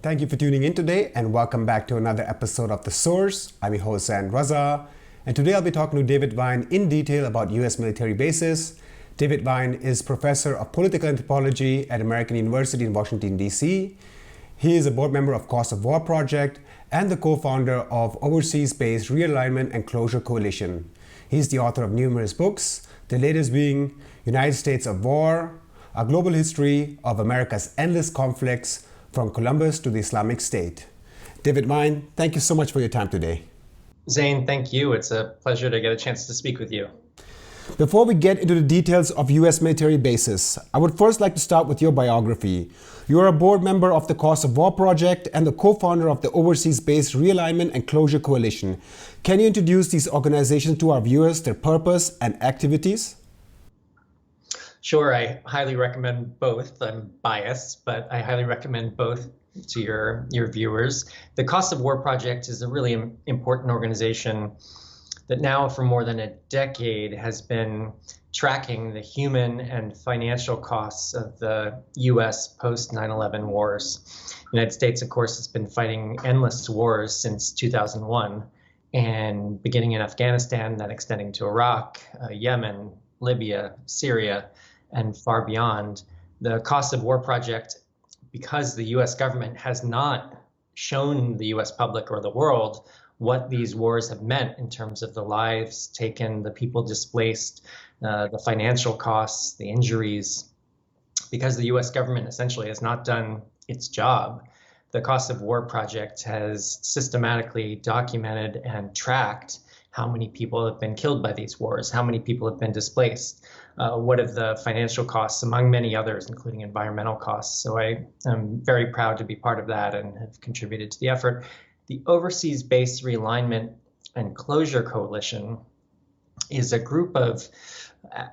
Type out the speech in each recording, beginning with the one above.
Thank you for tuning in today and welcome back to another episode of The Source. I'm your host, Zan Raza, and today I'll be talking to David Vine in detail about U.S. military bases. David Vine is professor of political anthropology at American University in Washington, D.C. He is a board member of Cost of War Project and the co-founder of Overseas-Based Realignment and Closure Coalition. He's the author of numerous books, the latest being United States of War, A Global History of America's Endless Conflicts from Columbus to the Islamic State. David Vine, thank you so much for your time today. Zane, thank you. It's a pleasure to get a chance to speak with you. Before we get into the details of U.S. military bases, I would first like to start with your biography. You are a board member of the Cost of War Project and the co-founder of the Overseas-Based Realignment and Closure Coalition. Can you introduce these organizations to our viewers, their purpose and activities? Sure, I highly recommend both. I'm biased, but I highly recommend both to your viewers. The Cost of War Project is a really important organization that now for more than a decade has been tracking the human and financial costs of the U.S. post 9/11 wars. The United States, of course, has been fighting endless wars since 2001, and beginning in Afghanistan, then extending to Iraq, Yemen, Libya, Syria, and far beyond. The Cost of War Project, because the U.S. government has not shown the U.S. public or the world what these wars have meant in terms of the lives taken, the people displaced, the financial costs, the injuries, because the U.S. government essentially has not done its job. The Cost of War Project has systematically documented and tracked how many people have been killed by these wars, how many people have been displaced, what are the financial costs, among many others, including environmental costs. So I am very proud to be part of that and have contributed to the effort. The Overseas-Based Realignment and Closure Coalition is a group of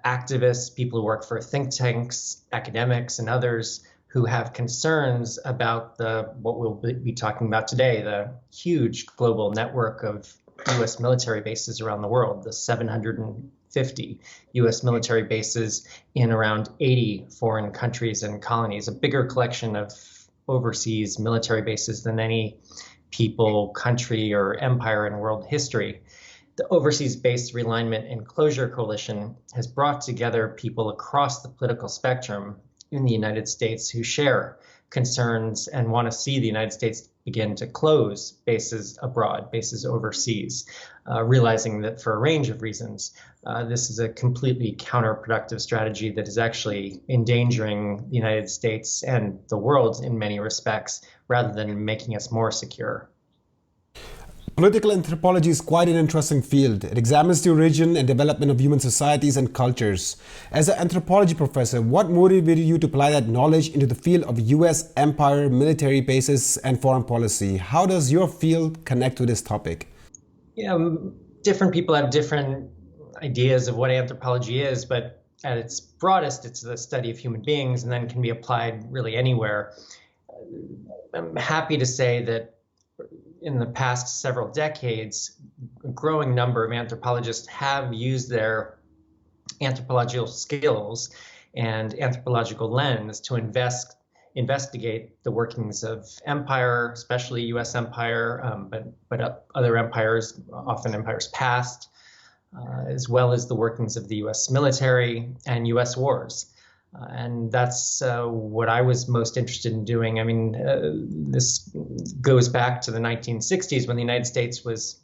activists, people who work for think tanks, academics, and others who have concerns about what we'll be talking about today, the huge global network of U.S. military bases around the world, the 750 U.S. military bases in around 80 foreign countries and colonies, a bigger collection of overseas military bases than any people, country, or empire in world history. The Overseas-Based Realignment and Closure Coalition has brought together people across the political spectrum in the United States who share concerns and want to see the United States begin to close bases abroad, bases overseas, realizing that for a range of reasons, this is a completely counterproductive strategy that is actually endangering the United States and the world in many respects, rather than making us more secure. Political anthropology is quite an interesting field. It examines the origin and development of human societies and cultures. As an anthropology professor, what motivated you to apply that knowledge into the field of U.S. empire, military bases, and foreign policy? How does your field connect to this topic? Yeah, different people have different ideas of what anthropology is, but at its broadest, it's the study of human beings and then can be applied really anywhere. I'm happy to say that in the past several decades, a growing number of anthropologists have used their anthropological skills and anthropological lens to investigate the workings of empire, especially U.S. empire, but other empires, often empires past, as well as the workings of the U.S. military and U.S. wars. And that's what I was most interested in doing. I mean, this goes back to the 1960s when the United States was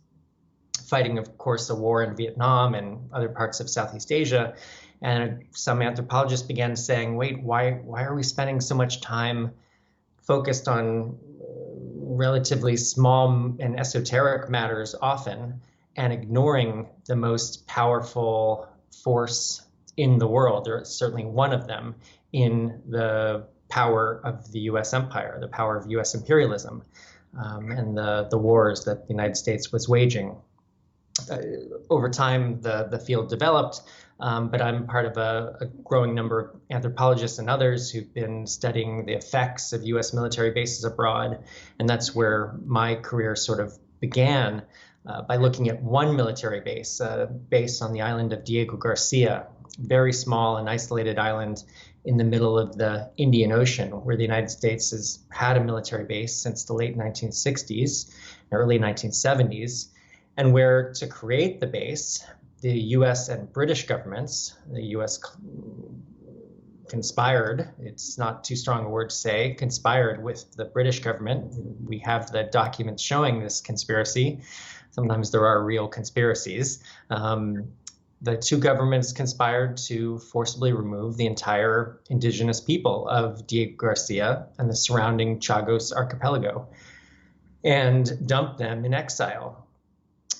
fighting, of course, a war in Vietnam and other parts of Southeast Asia. And some anthropologists began saying, wait, why are we spending so much time focused on relatively small and esoteric matters often and ignoring the most powerful force in the world, or certainly one of them, in the power of the U.S. empire, the power of U.S. imperialism, and the wars that the United States was waging. Over time, the field developed, but I'm part of a growing number of anthropologists and others who've been studying the effects of U.S. military bases abroad, and that's where my career sort of began, by looking at one military base, based on the island of Diego Garcia, very small and isolated island in the middle of the Indian Ocean, where the United States has had a military base since the late 1960s, early 1970s, and where to create the base, the US and British governments, the US conspired, it's not too strong a word to say, conspired with the British government. We have the documents showing this conspiracy. Sometimes there are real conspiracies. The two governments conspired to forcibly remove the entire indigenous people of Diego Garcia and the surrounding Chagos archipelago and dump them in exile.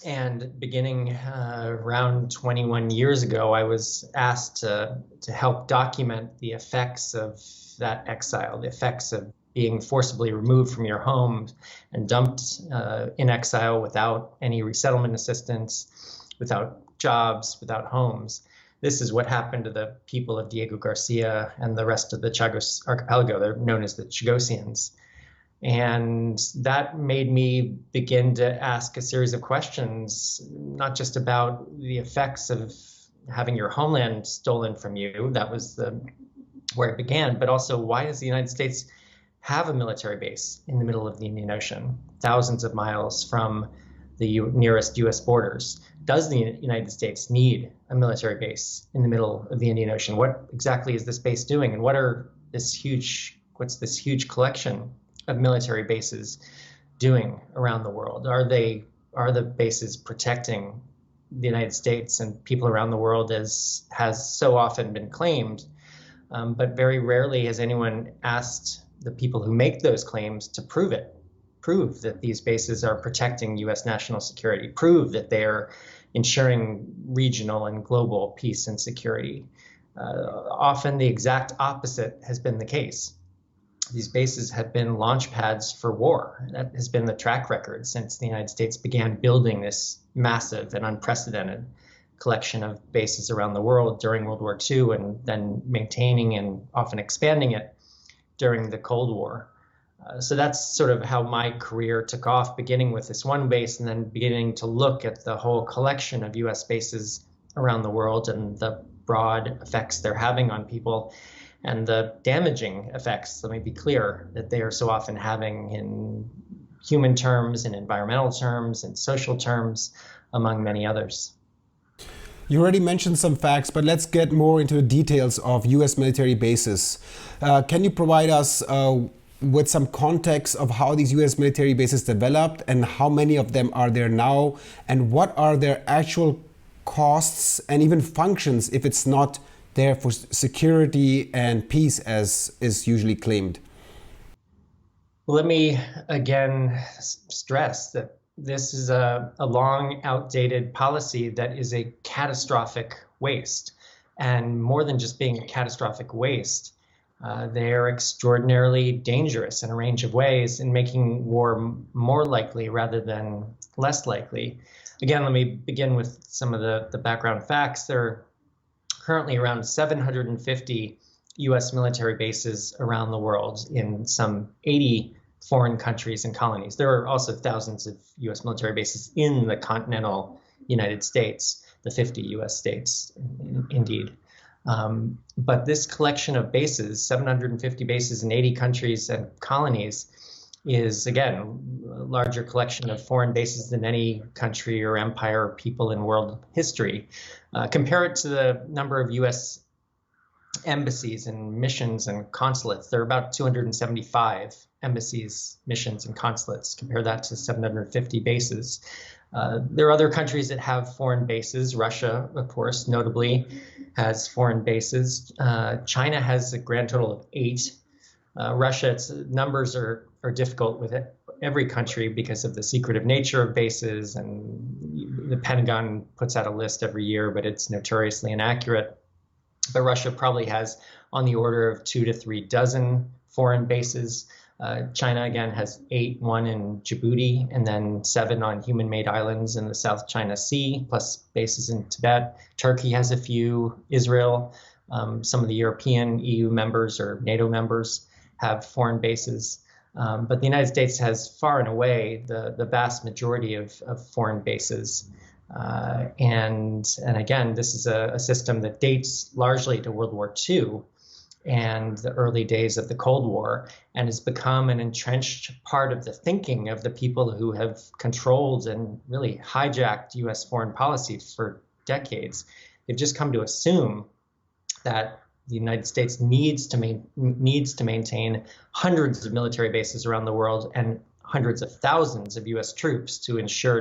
And beginning around 21 years ago, I was asked to help document the effects of that exile, the effects of being forcibly removed from your home and dumped in exile without any resettlement assistance, without jobs, without homes. This is what happened to the people of Diego Garcia and the rest of the Chagos archipelago. They're known as the Chagosians. And that made me begin to ask a series of questions, not just about the effects of having your homeland stolen from you. That was where it began. But also, why does the United States have a military base in the middle of the Indian Ocean, thousands of miles from the nearest US borders? Does the United States need a military base in the middle of the Indian Ocean? What exactly is this base doing? And what's this huge collection of military bases doing around the world? Are the bases protecting the United States and people around the world, as has so often been claimed? But very rarely has anyone asked the people who make those claims to prove that these bases are protecting US national security, prove that they are ensuring regional and global peace and security. Often the exact opposite has been the case. These bases have been launch pads for war. That has been the track record since the United States began building this massive and unprecedented collection of bases around the world during World War II, and then maintaining and often expanding it during the Cold War. So that's sort of how my career took off, beginning with this one base and then beginning to look at the whole collection of US bases around the world and the broad effects they're having on people and the damaging effects, let me be clear, that they are so often having in human terms, in environmental terms, in social terms, among many others. You already mentioned some facts, but let's get more into the details of US military bases. Can you provide us with some context of how these US military bases developed and how many of them are there now, and what are their actual costs and even functions if it's not there for security and peace as is usually claimed? Let me again stress that this is a long outdated policy that is a catastrophic waste. And more than just being a catastrophic waste, they are extraordinarily dangerous in a range of ways in making war more likely rather than less likely. Again, let me begin with some of the background facts. There are currently around 750 US military bases around the world in some 80 foreign countries and colonies. There are also thousands of US military bases in the continental United States, the 50 US states, indeed. But this collection of bases, 750 bases in 80 countries and colonies, is, again, a larger collection of foreign bases than any country or empire or people in world history. Compare it to the number of US embassies and missions and consulates. There are about 275 embassies, missions, and consulates. Compare that to 750 bases. There are other countries that have foreign bases. Russia, of course, notably has foreign bases. China has a grand total of 8. Russia, its numbers are difficult with every country because of the secretive nature of bases, and the Pentagon puts out a list every year, but it's notoriously inaccurate. But Russia probably has on the order of 2 to 3 dozen foreign bases. China, again, has 8, 1 in Djibouti, and then 7 on human-made islands in the South China Sea, plus bases in Tibet. Turkey has a few. Israel, some of the European EU members or NATO members have foreign bases. But the United States has far and away the vast majority of foreign bases. And again, this is a system that dates largely to World War II and the early days of the Cold War, and has become an entrenched part of the thinking of the people who have controlled and really hijacked U.S. foreign policy for decades. They've just come to assume that the United States needs to maintain hundreds of military bases around the world and hundreds of thousands of U.S. troops to ensure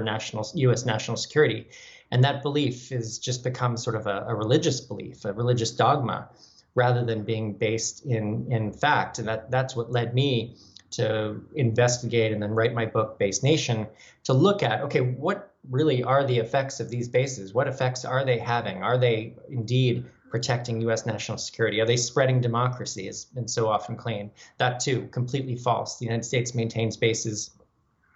U.S. national security. And that belief has just become sort of a religious belief, a religious dogma, rather than being based in fact. And that's what led me to investigate and then write my book, Base Nation, to look at, okay, what really are the effects of these bases? What effects are they having? Are they indeed protecting U.S. national security? Are they spreading democracy, as been so often claimed? That too, completely false. The United States maintains bases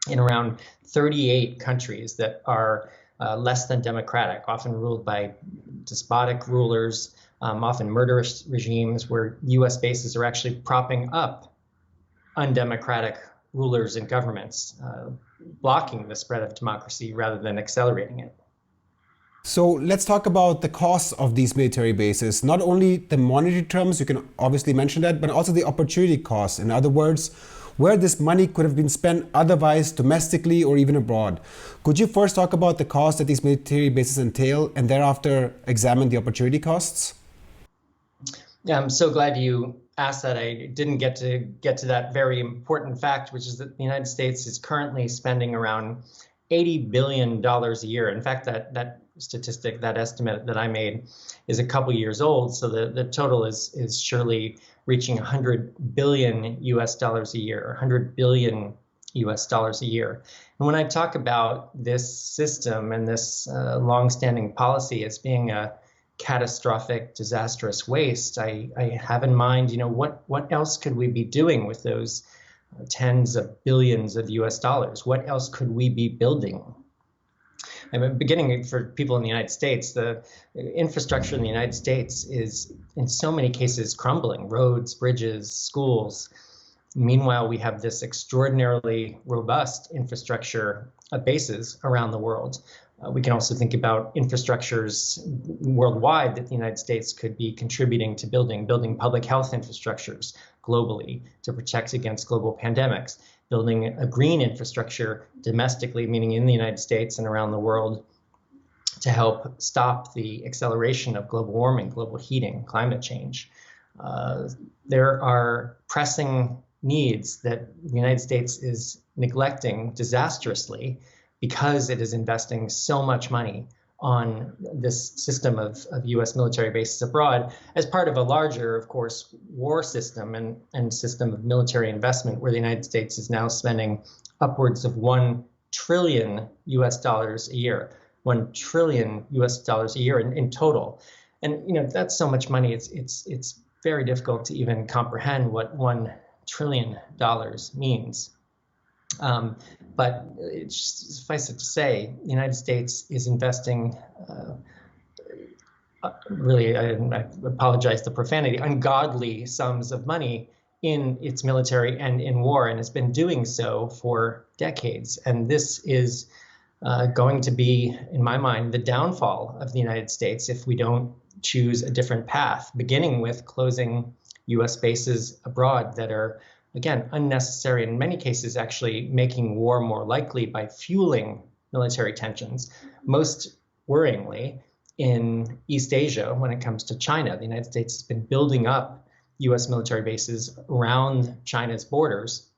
in around 38 countries that are less than democratic, often ruled by despotic rulers, often murderous regimes, where U.S. bases are actually propping up undemocratic rulers and governments, blocking the spread of democracy rather than accelerating it. So let's talk about the costs of these military bases, not only the monetary terms, you can obviously mention that, but also the opportunity costs. In other words, where this money could have been spent otherwise domestically or even abroad. Could you first talk about the cost that these military bases entail and thereafter examine the opportunity costs? Yeah, I'm so glad you asked that. I didn't get to that very important fact, which is that the United States is currently spending around $80 billion a year. In fact, that statistic, that estimate that I made is a couple years old. So the total is surely reaching 100 billion US dollars a year, 100 billion US dollars a year. And when I talk about this system and this longstanding policy as being a catastrophic, disastrous waste, I have in mind, what else could we be doing with those tens of billions of US dollars? What else could we be building? I mean, beginning for people in the United States, the infrastructure in the United States is in so many cases crumbling: roads, bridges, schools. Meanwhile, we have this extraordinarily robust infrastructure of bases around the world. We can also think about infrastructures worldwide that the United States could be contributing to building public health infrastructures globally to protect against global pandemics, building a green infrastructure domestically, meaning in the United States and around the world, to help stop the acceleration of global warming, global heating, climate change. There are pressing needs that the United States is neglecting disastrously because it is investing so much money on this system of U.S. military bases abroad as part of a larger, of course, war system and system of military investment, where the United States is now spending upwards of $1 trillion US dollars a year, $1 trillion US dollars a year in total. And that's so much money. It's very difficult to even comprehend what $1 trillion means. But suffice it to say, the United States is investing really, I apologize the profanity, ungodly sums of money in its military and in war, and has been doing so for decades. And this is going to be, in my mind, the downfall of the United States if we don't choose a different path, beginning with closing U.S. bases abroad that are, again, unnecessary, in many cases actually making war more likely by fueling military tensions. Most worryingly, in East Asia, when it comes to China, the United States has been building up U.S. military bases around China's borders.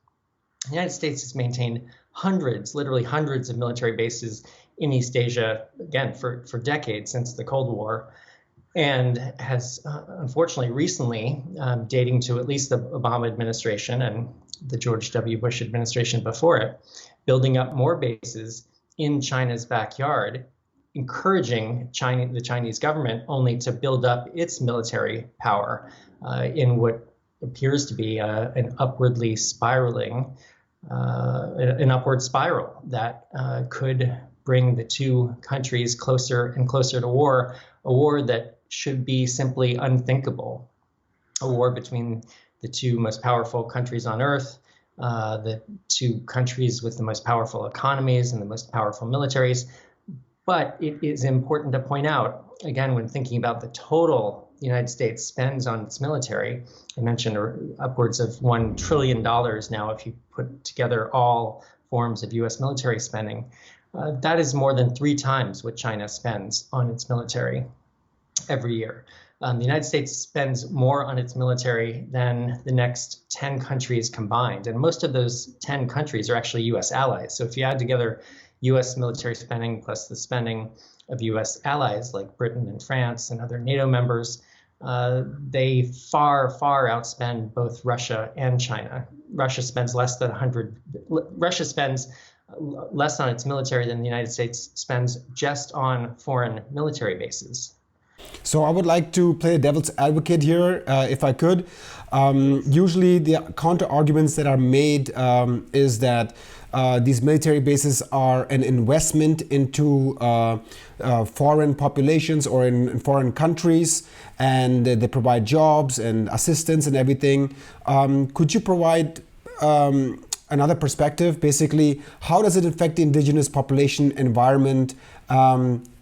The United States has maintained hundreds, literally hundreds of military bases in East Asia, again, for decades since the Cold War, and has unfortunately recently, dating to at least the Obama administration and the George W. Bush administration before it, building up more bases in China's backyard, encouraging the Chinese government only to build up its military power in what appears to be an upwardly spiraling, an upward spiral that could bring the two countries closer and closer to war, a war that should be simply unthinkable, a war between the two most powerful countries on earth, the two countries with the most powerful economies and the most powerful militaries. But it is important to point out, again, when thinking about the total the United States spends on its military, I mentioned upwards of $1 trillion now if you put together all forms of U.S. military spending. That is more than 3 times what China spends on its military every year. The United States spends more on its military than the next 10 countries combined. And most of those 10 countries are actually U.S. allies. So if you add together U.S. military spending plus the spending of U.S. allies like Britain and France and other NATO members, they far, far outspend both Russia and China. Russia spends less on its military than the United States spends just on foreign military bases. So I would like to play devil's advocate here, if I could. Usually the counter arguments that are made is that these military bases are an investment into foreign populations or in foreign countries, and they provide jobs and assistance and everything. Could you provide another perspective? Basically, how does it affect the indigenous population environment?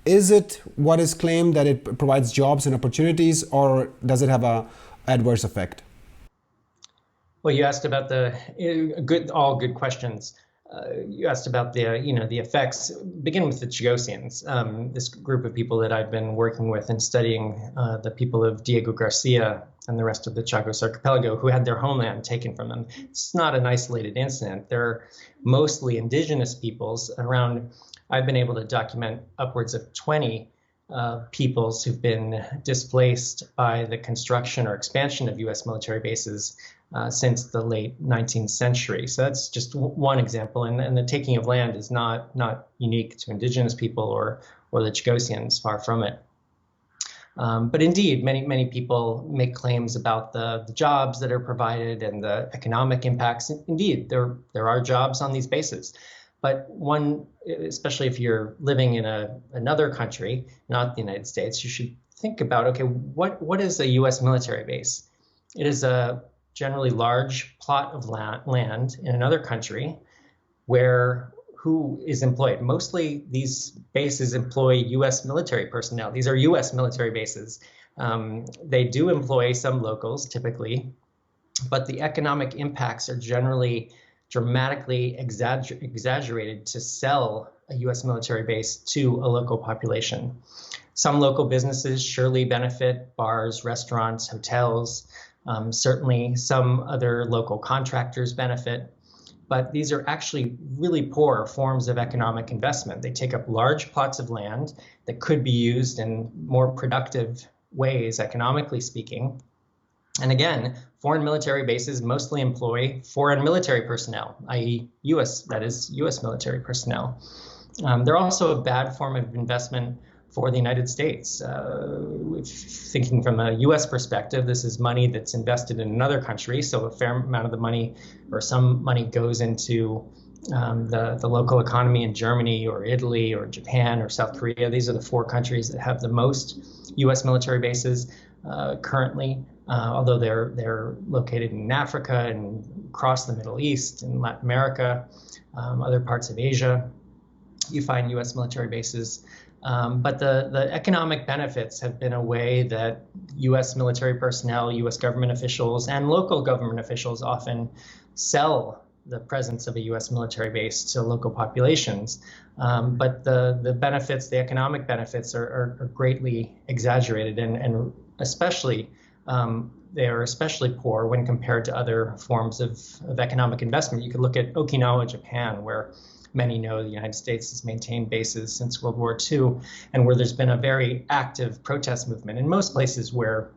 Is it what is claimed that it provides jobs and opportunities, or does it have an adverse effect? Well, you asked about all good questions. You asked about the effects. Begin with the Chagosians, this group of people that I've been working with and studying, the people of Diego Garcia and the rest of the Chagos archipelago who had their homeland taken from them. It's not an isolated incident. They're mostly indigenous peoples around. I've been able to document upwards of 20 peoples who've been displaced by the construction or expansion of U.S. military bases since the late 19th century. So that's just one example. And the taking of land is not unique to indigenous people or the Chagosians, far from it. But indeed, many people make claims about the jobs that are provided and the economic impacts. Indeed, there are jobs on these bases. But one, especially if you're living in another country, not the United States, you should think about, okay, what is a U.S. military base? It is a generally large plot of land in another country where who is employed? Mostly these bases employ U.S. military personnel. These are U.S. military bases. They do employ some locals typically, but the economic impacts are generally dramatically exaggerated to sell a U.S. military base to a local population. Some local businesses surely benefit, bars, restaurants, hotels. Certainly some other local contractors benefit, but these are actually really poor forms of economic investment. They take up large plots of land that could be used in more productive ways, economically speaking. And again, foreign military bases mostly employ foreign military personnel, i.e. U.S. military personnel. They're also a bad form of investment for the United States. Thinking from a U.S. perspective, this is money that's invested in another country, so a fair amount of the money or some money goes into the local economy in Germany or Italy or Japan or South Korea. These are the 4 countries that have the most U.S. military bases currently. Although they're located in Africa and across the Middle East and Latin America, other parts of Asia, you find U.S. military bases. But the economic benefits have been a way that U.S. military personnel, U.S. government officials, and local government officials often sell the presence of a U.S. military base to local populations. But the benefits, the economic benefits, are greatly exaggerated and especially they are especially poor when compared to other forms of economic investment. You could look at Okinawa, Japan, where many know the United States has maintained bases since World War II, and where there's been a very active protest movement. In most places where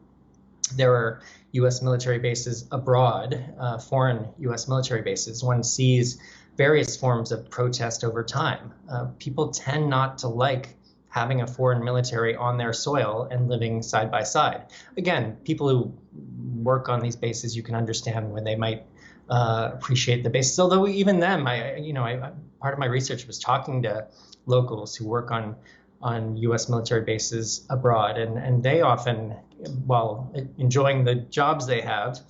there are U.S. military bases abroad, foreign U.S. military bases, one sees various forms of protest over time. People tend not to like having a foreign military on their soil and living side by side. Again, people who work on these bases, you can understand when they might appreciate the bases. Although even them, part of my research was talking to locals who work on U.S. military bases abroad, and they often, while enjoying the jobs they have,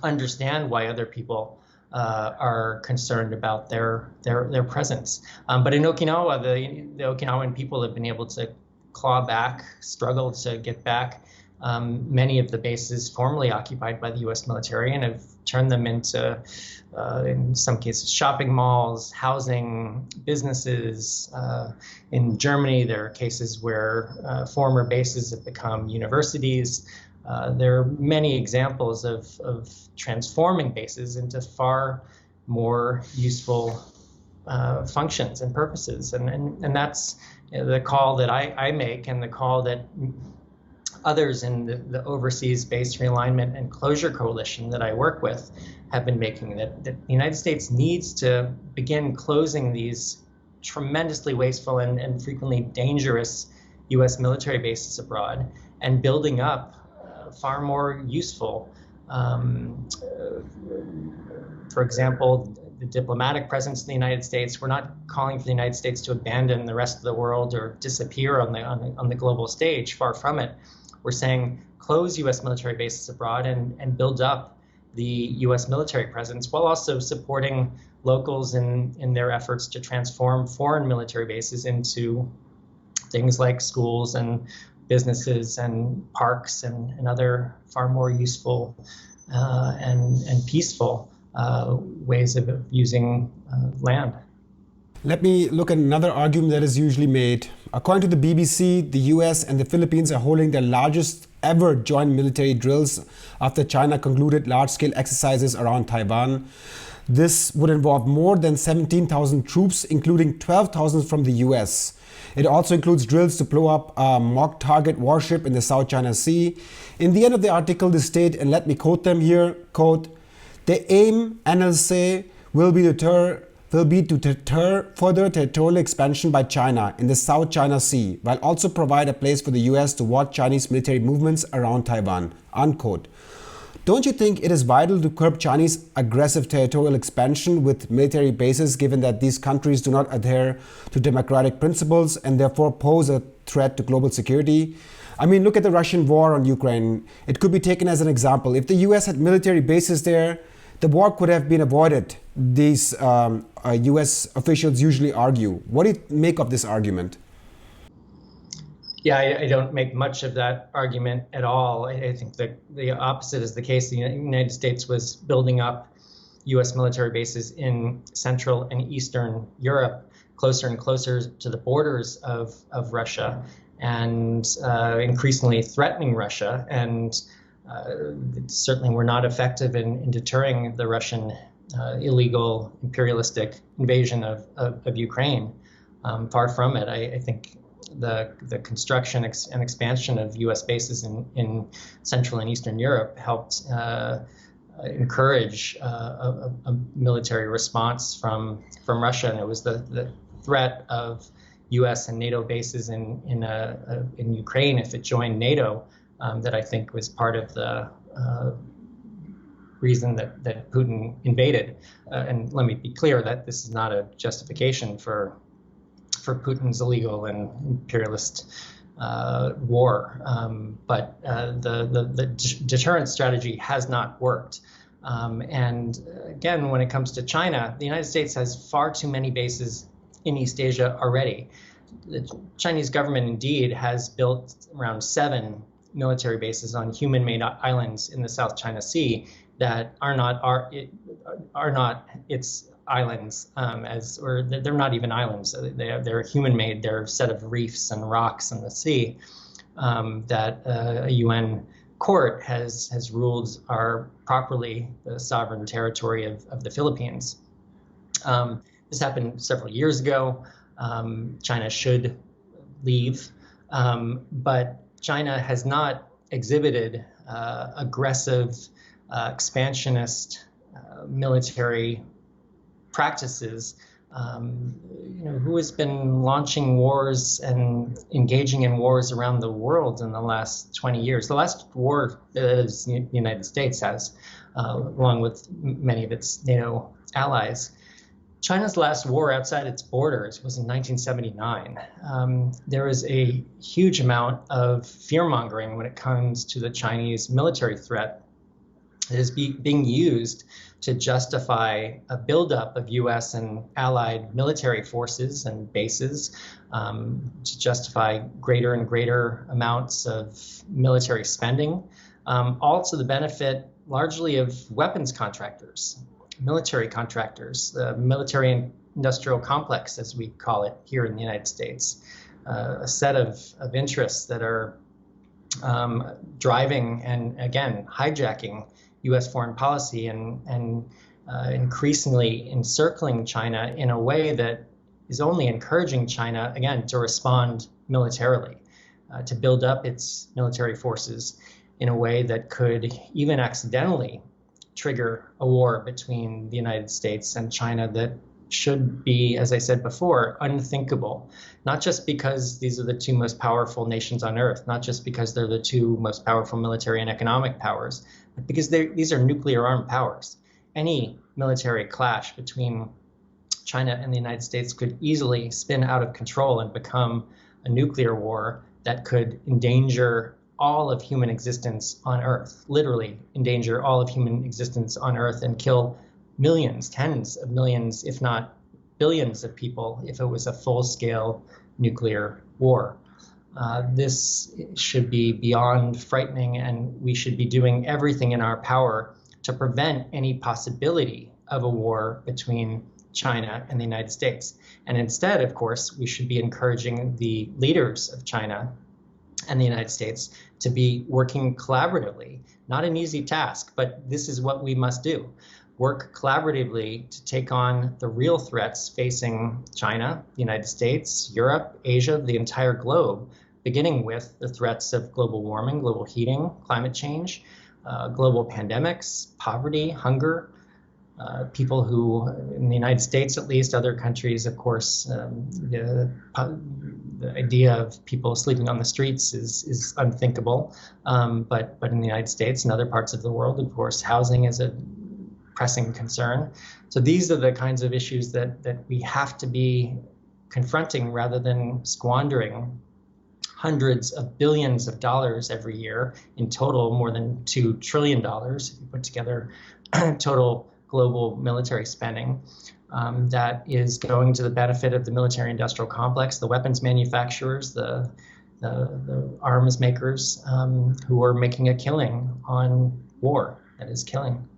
understand why other people are concerned about their presence. But in Okinawa, the Okinawan people have been able to claw back, struggle to get back many of the bases formerly occupied by the U.S. military and have turned them into, in some cases, shopping malls, housing, businesses. In Germany, there are cases where former bases have become universities. There are many examples of transforming bases into far more useful functions and purposes. And that's the call that I make, and the call that others in the Overseas Base Realignment and Closure Coalition that I work with have been making, that the United States needs to begin closing these tremendously wasteful and frequently dangerous U.S. military bases abroad and building up far more useful, for example, the diplomatic presence in the United States. We're not calling for the United States to abandon the rest of the world or disappear on the global stage. Far from it. We're saying close U.S. military bases abroad and build up the U.S. military presence while also supporting locals in their efforts to transform foreign military bases into things like schools and businesses and parks and other far more useful and peaceful ways of using land. Let me look at another argument that is usually made. According to the BBC, the US and the Philippines are holding their largest ever joint military drills after China concluded large-scale exercises around Taiwan. This would involve more than 17,000 troops, including 12,000 from the US. It also includes drills to blow up a mock target warship in the South China Sea. In the end of the article, they state, and let me quote them here, quote, "The aim, analysts say, will be to deter further territorial expansion by China in the South China Sea, while also provide a place for the US to watch Chinese military movements around Taiwan," unquote. Don't you think it is vital to curb Chinese aggressive territorial expansion with military bases, given that these countries do not adhere to democratic principles and therefore pose a threat to global security? I mean, look at the Russian war on Ukraine. It could be taken as an example. If the US had military bases there, the war could have been avoided. These US officials usually argue. What do you make of this argument? Yeah, I don't make much of that argument at all. I think that the opposite is the case. The United States was building up U.S. military bases in Central and Eastern Europe, closer and closer to the borders of Russia, and increasingly threatening Russia. And certainly were not effective in deterring the Russian illegal imperialistic invasion of Ukraine. Far from it. I think the construction and expansion of U.S. bases in Central and Eastern Europe helped encourage a military response from Russia, and it was the threat of U.S. and NATO bases in Ukraine if it joined NATO that I think was part of the reason that Putin invaded. And let me be clear that this is not a justification for Putin's illegal and imperialist war, but the deterrence strategy has not worked. And again, when it comes to China, the United States has far too many bases in East Asia already. The Chinese government indeed has built around 7 military bases on human-made islands in the South China Sea that are not its islands, or they're not even islands. They're human-made. They're a set of reefs and rocks in the sea that a UN court has ruled are properly the sovereign territory of the Philippines. This happened several years ago. China should leave, but China has not exhibited aggressive, expansionist military practices. Who has been launching wars and engaging in wars around the world in the last 20 years? The last war that the United States has, along with many of its NATO allies. China's last war outside its borders was in 1979. There was a huge amount of fear-mongering when it comes to the Chinese military threat It is being used to justify a buildup of U.S. and allied military forces and bases, to justify greater and greater amounts of military spending, all to the benefit largely of weapons contractors, military contractors, the military industrial complex, as we call it here in the United States, a set of interests that are driving and, again, hijacking U.S. foreign policy and increasingly encircling China in a way that is only encouraging China, again, to respond militarily, to build up its military forces in a way that could even accidentally trigger a war between the United States and China that should be, as I said before, unthinkable, not just because these are the two most powerful nations on earth, not just because they're the two most powerful military and economic powers, but because these are nuclear armed powers. Any military clash between China and the United States could easily spin out of control and become a nuclear war that could endanger all of human existence on Earth, literally endanger all of human existence on Earth and kill millions, tens of millions, if not billions of people if it was a full-scale nuclear war. This should be beyond frightening, and we should be doing everything in our power to prevent any possibility of a war between China and the United States. And instead, of course, we should be encouraging the leaders of China and the United States to be working collaboratively. Not an easy task, but this is what we must do. Work collaboratively to take on the real threats facing China, the United States, Europe, Asia, the entire globe, beginning with the threats of global warming, global heating, climate change, global pandemics, poverty, hunger, people who, in the United States at least, other countries, of course, the idea of people sleeping on the streets is unthinkable. But in the United States and other parts of the world, of course, housing is a pressing concern. So these are the kinds of issues that we have to be confronting rather than squandering hundreds of billions of dollars every year, in total more than $2 trillion if you put together total global military spending, that is going to the benefit of the military industrial complex, the weapons manufacturers, the arms makers, who are making a killing on war that is killing.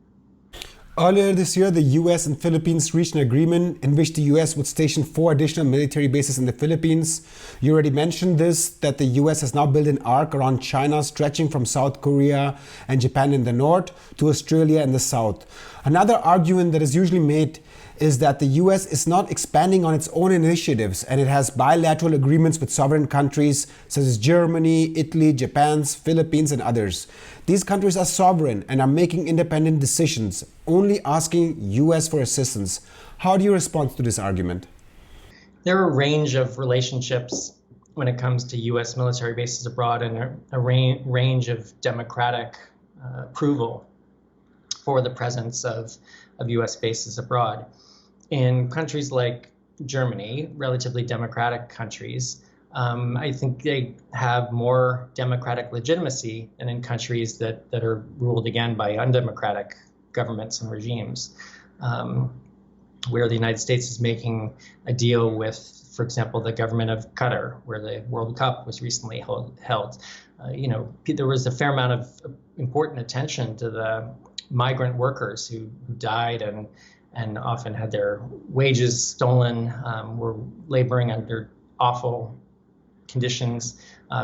Earlier this year, the US and Philippines reached an agreement in which the US would station 4 additional military bases in the Philippines. You already mentioned this, that the US has now built an arc around China stretching from South Korea and Japan in the north to Australia in the south. Another argument that is usually made is that the US is not expanding on its own initiatives, and it has bilateral agreements with sovereign countries such as Germany, Italy, Japan, Philippines, and others. These countries are sovereign and are making independent decisions, only asking US for assistance. How do you respond to this argument? There are a range of relationships when it comes to US military bases abroad, and a range of democratic approval for the presence of US bases abroad. In countries like Germany, relatively democratic countries, I think they have more democratic legitimacy than in countries that are ruled again by undemocratic governments and regimes, where the United States is making a deal with, for example, the government of Qatar, where the World Cup was recently held. There was a fair amount of important attention to the migrant workers who died and often had their wages stolen, were laboring under awful conditions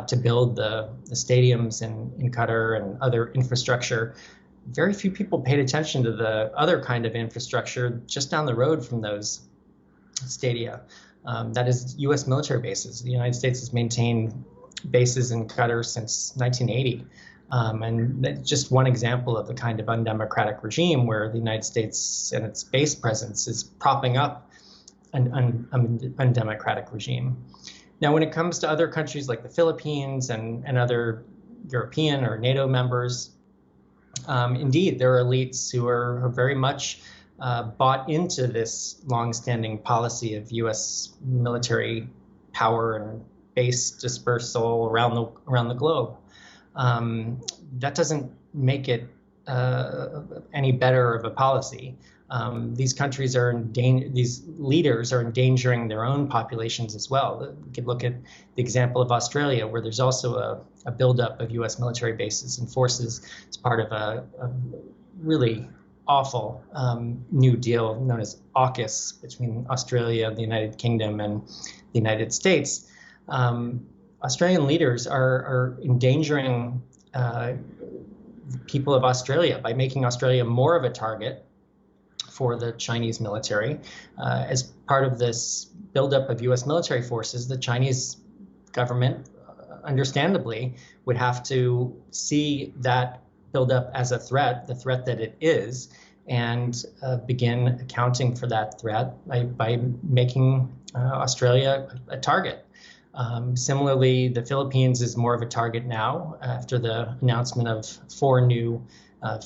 to build the stadiums in Qatar and other infrastructure. Very few people paid attention to the other kind of infrastructure just down the road from those stadia. That is US military bases. The United States has maintained bases in Qatar since 1980. And that's just one example of the kind of undemocratic regime where the United States and its base presence is propping up an undemocratic regime. Now, when it comes to other countries like the Philippines and other European or NATO members, indeed, there are elites who are very much bought into this longstanding policy of U.S. military power and base dispersal around the globe. That doesn't make it any better of a policy. These countries are these leaders are endangering their own populations as well. We could look at the example of Australia, where there's also a buildup of U.S. military bases and forces as part of a really awful new deal known as AUKUS between Australia, the United Kingdom, and the United States. Australian leaders are endangering people of Australia by making Australia more of a target for the Chinese military. As part of this buildup of U.S. military forces, the Chinese government, understandably, would have to see that buildup as a threat, the threat that it is, and begin accounting for that threat by making Australia a target. Similarly, the Philippines is more of a target now after the announcement of 4 new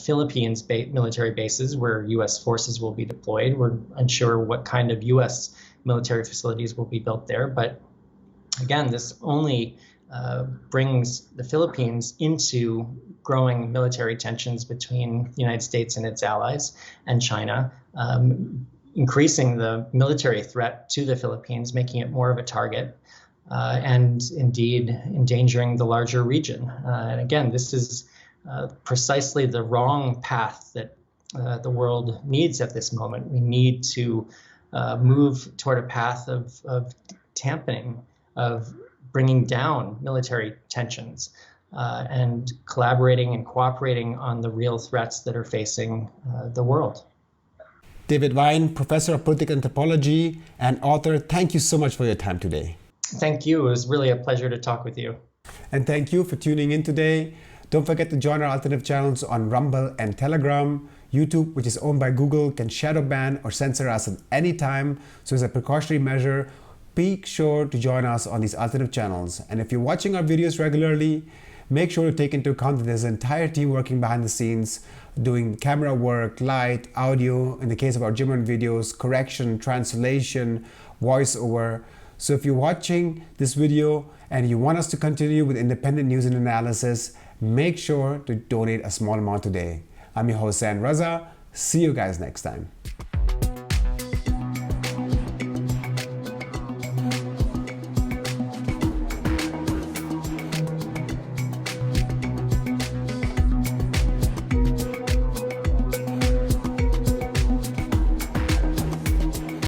Philippines military bases where U.S. forces will be deployed. We're unsure what kind of U.S. military facilities will be built there, but again, this only brings the Philippines into growing military tensions between the United States and its allies and China, increasing the military threat to the Philippines, making it more of a target, and indeed endangering the larger region. And again, this is precisely the wrong path that the world needs at this moment. We need to move toward a path of dampening, of bringing down military tensions, and collaborating and cooperating on the real threats that are facing the world. David Vine, Professor of Political Anthropology and author, thank you so much for your time today. Thank you. It was really a pleasure to talk with you. And thank you for tuning in today. Don't forget to join our alternative channels on Rumble and Telegram. YouTube, which is owned by Google, can shadow ban or censor us at any time. So as a precautionary measure, be sure to join us on these alternative channels. And if you're watching our videos regularly, make sure to take into account that there's an entire team working behind the scenes, doing camera work, light, audio, in the case of our German videos, correction, translation, voiceover. So if you're watching this video and you want us to continue with independent news and analysis, make sure to donate a small amount today. I'm your host, Raza. See you guys next time.